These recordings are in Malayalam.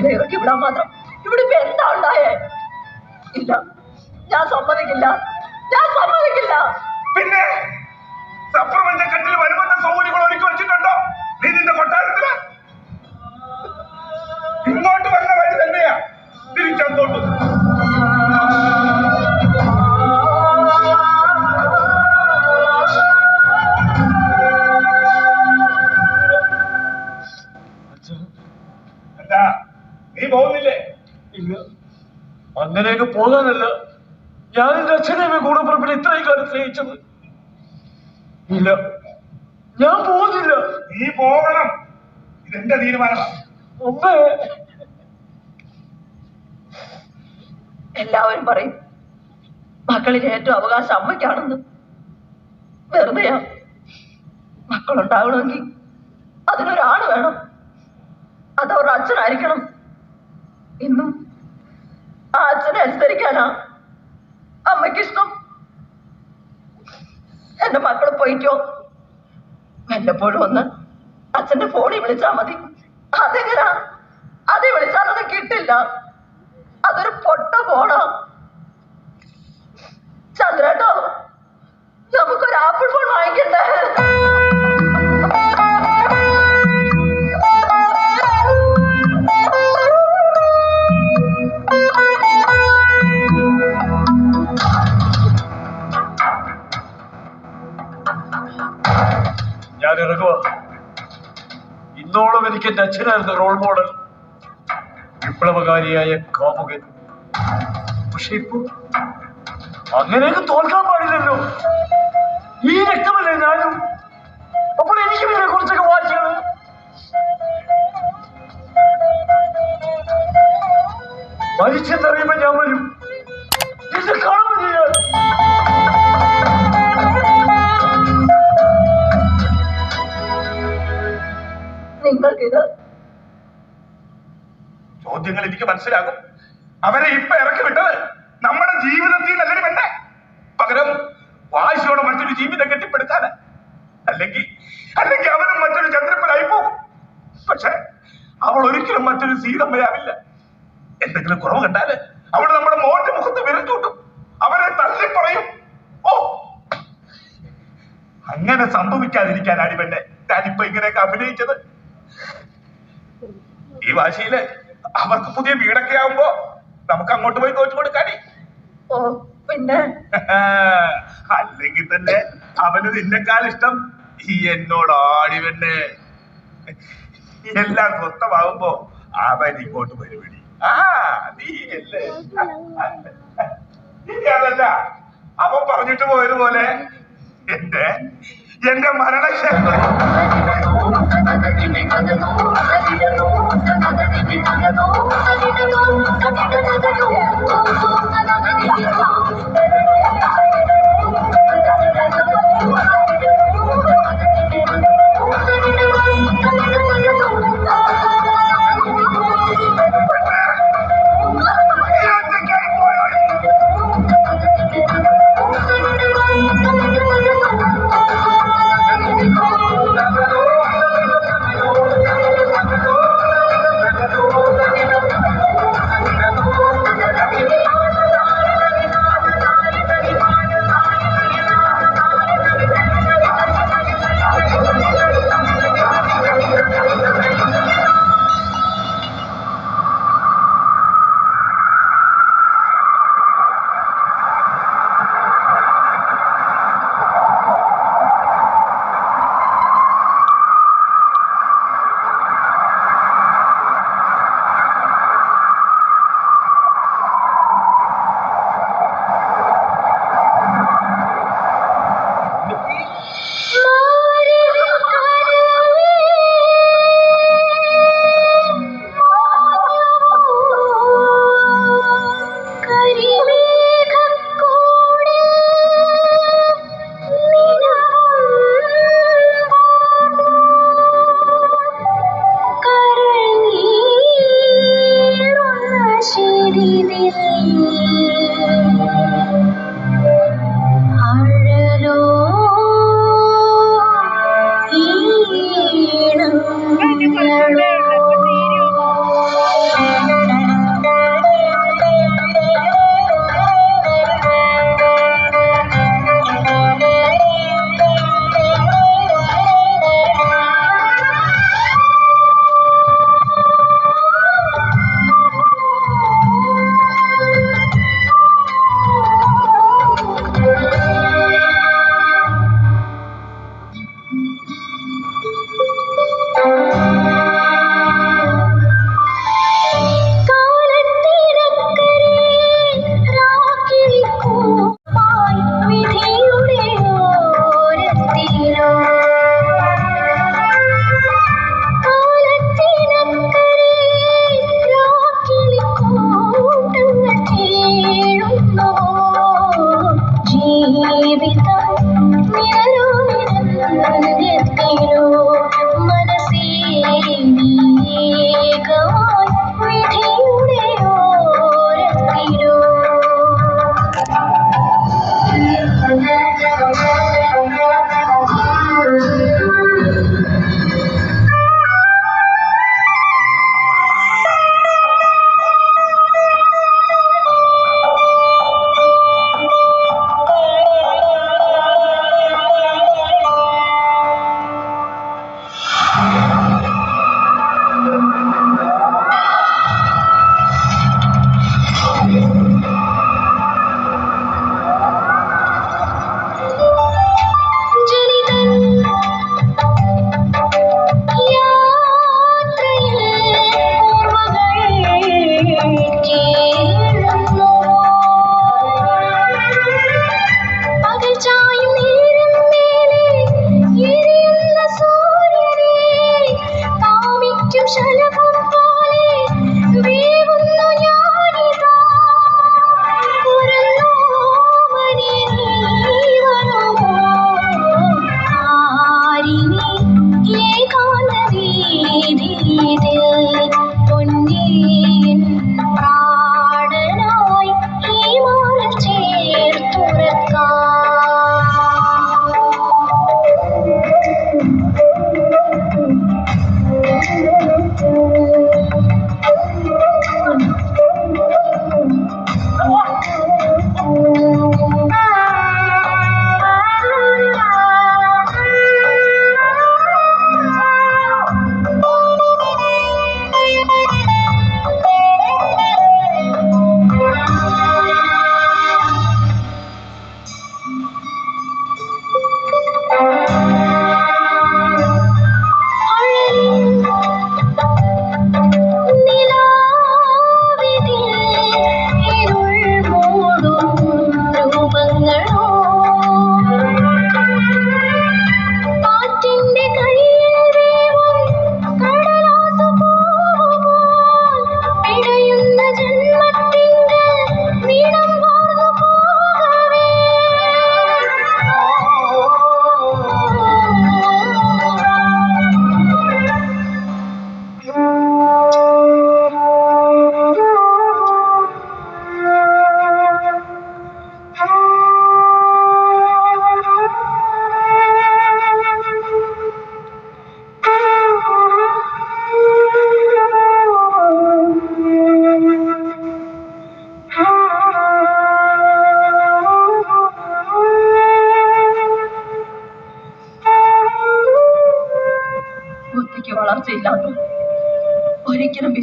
എന്നെ ഇറക്കി വിടാൻ മാത്രം ഇവിടെ ഇപ്പൊ എന്താ ഉണ്ടായേ? ഇല്ല, ഞാൻ സമ്മതിക്കില്ല, ഞാൻ സമ്മതിക്കില്ല. പിന്നെ സപ്രപഞ്ചക്കട്ടിൽ വരുമെന്ന സൗകര്യങ്ങൾ ഒരുക്കി വെച്ചിട്ടുണ്ടോ നീ നിന്റെ കൊട്ടാരത്തില്? ഇങ്ങോട്ട് വന്ന വഴി തന്നെയാ തിരിച്ചങ്ങോട്ട്. എന്താ നീ പോകുന്നില്ലേ? ഇല്ല, അങ്ങനെയൊക്കെ പോകാനല്ല ഞാൻ എന്റെ അച്ഛനെ കൂടപ്പുറപ്പിൽ ഇത്രയും കാലം സ്നേഹിച്ചത്. ഇല്ല, ഞാൻ പോകുന്നില്ല. നീ പോകണം, ഇതെന്റെ തീരുമാനമാണ്. എല്ലാവരും പറയും മക്കളിന് ഏറ്റവും അവകാശം അമ്മയ്ക്കാണെന്ന്. വെറുതെയാ. മക്കളുണ്ടാവണമെങ്കിൽ അതിനൊരാള് വേണം, അതവരുടെ അച്ഛനായിരിക്കണം. ഇന്നും ആ അച്ഛനെ അനുസരിക്കാനാ അമ്മയ്ക്കിഷ്ടം. എന്റെ മക്കൾ പോയിക്കോ, വല്ലപ്പോഴും ഒന്ന് അച്ഛന്റെ ഫോണിൽ വിളിച്ചാ മതി. അതെങ്ങനാ? അത് വിളിച്ചാലത് കിട്ടില്ല, അതൊരു പൊട്ട ഫോണാ. ചന്ദ്രേട്ടോ, നമുക്കൊരു ആപ്പിൾ ഫോൺ വാങ്ങിക്കണ്ടേ? ഞാൻ ഇറങ്ങുക. ഇന്നോളം എനിക്ക് എന്റെ അച്ഛനായിരുന്നു റോൾ മോഡൽ, വിപ്ലവകാരിയായ കാമുകൻ. പക്ഷെ ഇപ്പൊ അങ്ങനെയൊക്കെ തോൽക്കാൻ പാടില്ലല്ലോ. ഈ രക്തമല്ലേ ഞാനും. അപ്പോൾ എനിക്കും ഇതിനെ കുറിച്ചൊക്കെ വായിച്ചാണ്. മരിച്ചെന്നറിയുമ്പോ ഞാൻ വരും, എന്നെ കാണുമ്പോൾ ചെയ്യാൻ. നിങ്ങൾക്കിത് ചോദ്യങ്ങൾ എനിക്ക് മനസ്സിലാകും. അവരെ ഇപ്പൊ ഇറക്കി വിട്ടത് നമ്മുടെ ജീവിതത്തിൽ നല്ലൊരു പെണ്ണെ, പകരം വാശിയോടെ മറ്റൊരു ജീവിതം കെട്ടിപ്പടുക്കാന്. അല്ലെങ്കിൽ അവനും മറ്റൊരു ചന്ദ്രപ്പനായി പോകും. പക്ഷെ അവൾ ഒരിക്കലും മറ്റൊരു സീതമ്മയാവില്ല. എന്തെങ്കിലും കുറവ് കണ്ടാല് അവൾ നമ്മുടെ മോന്റെ മുഖത്ത് വിരച്ചൂട്ടും, അവരെ തള്ളിപ്പറയും. ഓ, അങ്ങനെ സംഭവിക്കാതിരിക്കാനാണ് പെണ്ണെ ഞാനിപ്പോ ഇങ്ങനെയൊക്കെ അഭിനയിച്ചത്. ഈ വാശിയില് അവർക്ക് പുതിയ വീടൊക്കെ ആവുമ്പോ നമുക്ക് അങ്ങോട്ട് പോയി തോറ്റു കൊടുക്കാടി. ഓ പിന്നെ അല്ലെങ്കിൽ തന്നെ അവന് നിന്നെക്കാൾ ഇഷ്ടം എന്നോടാടി പെണ്ണെ. എല്ലാം സ്വന്തമാവുമ്പോ അവൻ ഇങ്ങോട്ട് വരുവടി. നീയല്ലേ അതല്ല അവൻ പറഞ്ഞിട്ട് പോയതുപോലെ എന്റെ മരണശേഷം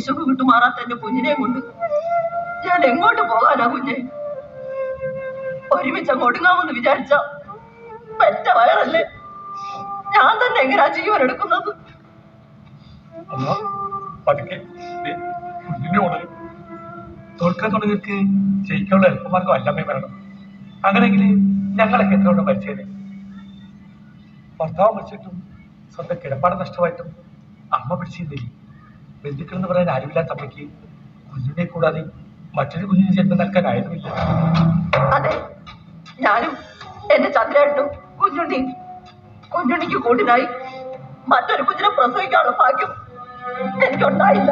വിശപ്പ് വിട്ടുമാറാത്ത എന്റെ കുഞ്ഞിനെ കൊണ്ട് ഞാൻ എങ്ങോട്ട് പോകാനാ കുഞ്ഞെ? ഒരുമിച്ച് അങ്ങ് ഒടുങ്ങാമെന്ന് വിചാരിച്ച പെറ്റ വയറല്ലേ, ഞാൻ തന്നെ എങ്ങനെയാ ജീവൻ എടുക്കുന്നത്? തോൽക്കാൻ തുടങ്ങിയിട്ട് ജയിക്കാനുള്ള എളുപ്പമാർഗം അല്ലമ്മേ വരണം. അങ്ങനെയെങ്കിൽ ഞങ്ങളൊക്കെ എത്ര കൊണ്ട് മരിച്ചേനെ? ഭർത്താവ് മരിച്ചിട്ടും സ്വന്തം കിടപ്പാട് നഷ്ടമായിട്ടും അമ്മ പിടിച്ചിരുന്നില്ലേ? ബന്ധുക്കൾ എന്ന് പറയാൻ ആരുമില്ലാത്ത അമ്മയ്ക്ക് കുഞ്ഞിനെ കൂടാതെ മറ്റൊരു കുഞ്ഞിന് ജന്മം നൽകാനായിരുന്നില്ല. അതെ, ഞാനും എന്റെ ചന്ദ്രേട്ടനും കുഞ്ഞുണ്ണിക്ക് കൂട്ടിനായി മറ്റൊരു കുഞ്ഞിനെ പ്രസവിക്കാനുള്ള ഭാഗ്യം എനിക്കുണ്ടായില്ല.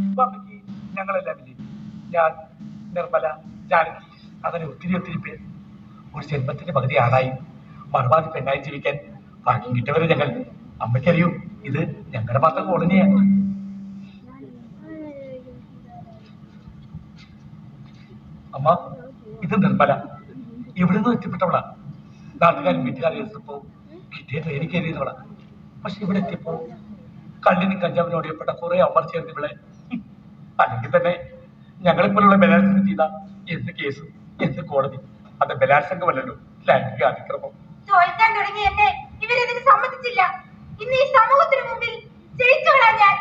ഇപ്പൊ അമ്മയ്ക്ക് ഞങ്ങളെല്ലാം ഇല്ലേ? ഞാൻ, നിർമ്മല, ജാനകി, അങ്ങനെ ഒത്തിരി പേര്. ഒരു ജന്മത്തിന്റെ പകുതി ആണായി മറുപാതി പെണ്ണായി ജീവിക്കാൻ ഭാഗ്യം കിട്ടിയവരെ ഞങ്ങൾ. അമ്മയ്ക്കറിയൂ, ഇത് ഞങ്ങളുടെ മാത്രം കോളനിയാണ്. അമ്മ, ഇത് നിർമ്മല. ഇവിടെ നിന്ന് എത്തിപ്പെട്ടവളാ. നാട്ടുകാരും വീട്ടുകാരും എത്തിയപ്പോ കിട്ടിയ ട്രെയിനിൽ കയറിയവളാ. പക്ഷെ ഇവിടെ എത്തിയപ്പോ കള്ളിനും കഞ്ചാവിനും ഒടിയപ്പെട്ട കുറെ അമ്മർ ചേർന്ന് ഇവിടെ. അല്ലെങ്കിൽ തന്നെ ഞങ്ങളെപ്പോലുള്ള ബലാത്സംഗം ചെയ്ത എന്ത് കേസ്, എന്ത് കോടതി? അത് ബലാത്സംഗമല്ലല്ലോ, ലൈംഗിക അതിക്രമം. തോൽക്കാൻ തുടങ്ങി എന്നെ ഇവരതിന് സമ്മതിച്ചില്ല. ഇന്ന് ഈ സമൂഹത്തിന് മുമ്പിൽ ജയിച്ചോളാ ഞാൻ.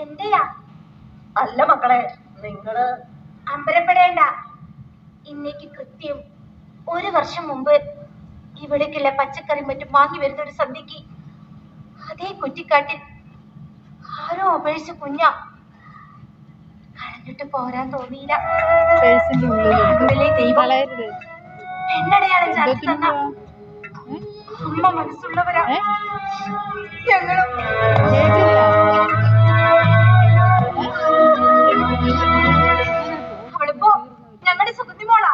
എന്റെയാ? അല്ല മക്കളെ, നിങ്ങള് അമ്പരപ്പെടേണ്ട. ഇന്നേക്ക് കൃത്യം 1 വർഷം മുമ്പ് ഇവിടേക്കുള്ള പച്ചക്കറി മറ്റും വാങ്ങി വരുന്ന ഒരു സന്ധ്യക്ക് അതേ കുറ്റിക്കാട്ടിൽ ആരോ അപേക്ഷിച്ച കുഞ്ഞ കളഞ്ഞിട്ട് പോരാൻ തോന്നിയില്ല. ദൈവം പെണ്ണടയാളം ചാർത്തി തന്ന അമ്മ മനസ്സുള്ളവരാ ഞങ്ങളും. അവളിപ്പോ ഞങ്ങളുടെ സുഗന്ധിമോളാ.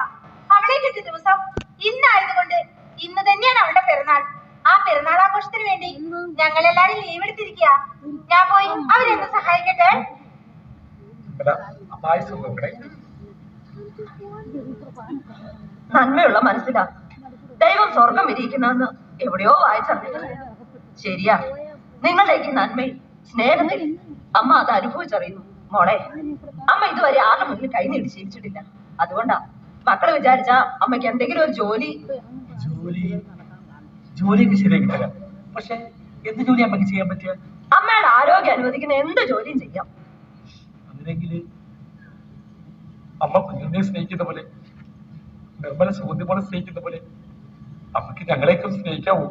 അവളെ കിട്ടിയ ദിവസം ഇന്നായതുകൊണ്ട് ഇന്ന് തന്നെയാണ് അവളുടെ പിറന്നാൾ. ആ പെരുന്നാൾ ആഘോഷത്തിന് വേണ്ടി ഞങ്ങളെല്ലാരും ലീവ് എടുത്തിരിക്കുക. ഞാൻ പോയി അവരെന്ന് സഹായിക്കട്ടെ. നന്മയുള്ള മനസ്സിലാ ദൈവം സ്വർഗം വിരിയിക്കുന്നെന്ന് എവിടെയോ വായിച്ചറിഞ്ഞിട്ടുണ്ട്. ശരിയാ, നിങ്ങളുടെയൊക്കെ നന്മയിൽ സ്നേഹത്തിൽ അമ്മ അത് അനുഭവിച്ചറിയുന്നു. മോളെ, അമ്മ ഇതുവരെ ആരുടെ മുന്നിൽ കൈ നീട്ടി ശീലിച്ചിട്ടില്ല. അതുകൊണ്ടാ മക്കള് വിചാരിച്ച അമ്മയ്ക്ക് എന്തെങ്കിലും ഒരു ജോലിയൊക്കെ ശരിയാക്കി തരാം. പക്ഷെ എന്ത് ജോലി അമ്മയ്ക്ക് ചെയ്യാൻ പറ്റിയ? അമ്മയുടെ ആരോഗ്യം അനുവദിക്കുന്ന എന്ത് ജോലിയും ചെയ്യാം. അങ്ങനെയെങ്കിൽ അമ്മ കുഞ്ഞിനെ സ്നേഹിക്കുന്ന പോലെ, നിർമ്മല സുഗന്ധിമോളെ സ്നേഹിക്കുന്ന പോലെ അമ്മയ്ക്ക് ഞങ്ങളെയൊക്കെ സ്നേഹിക്കാവൂ.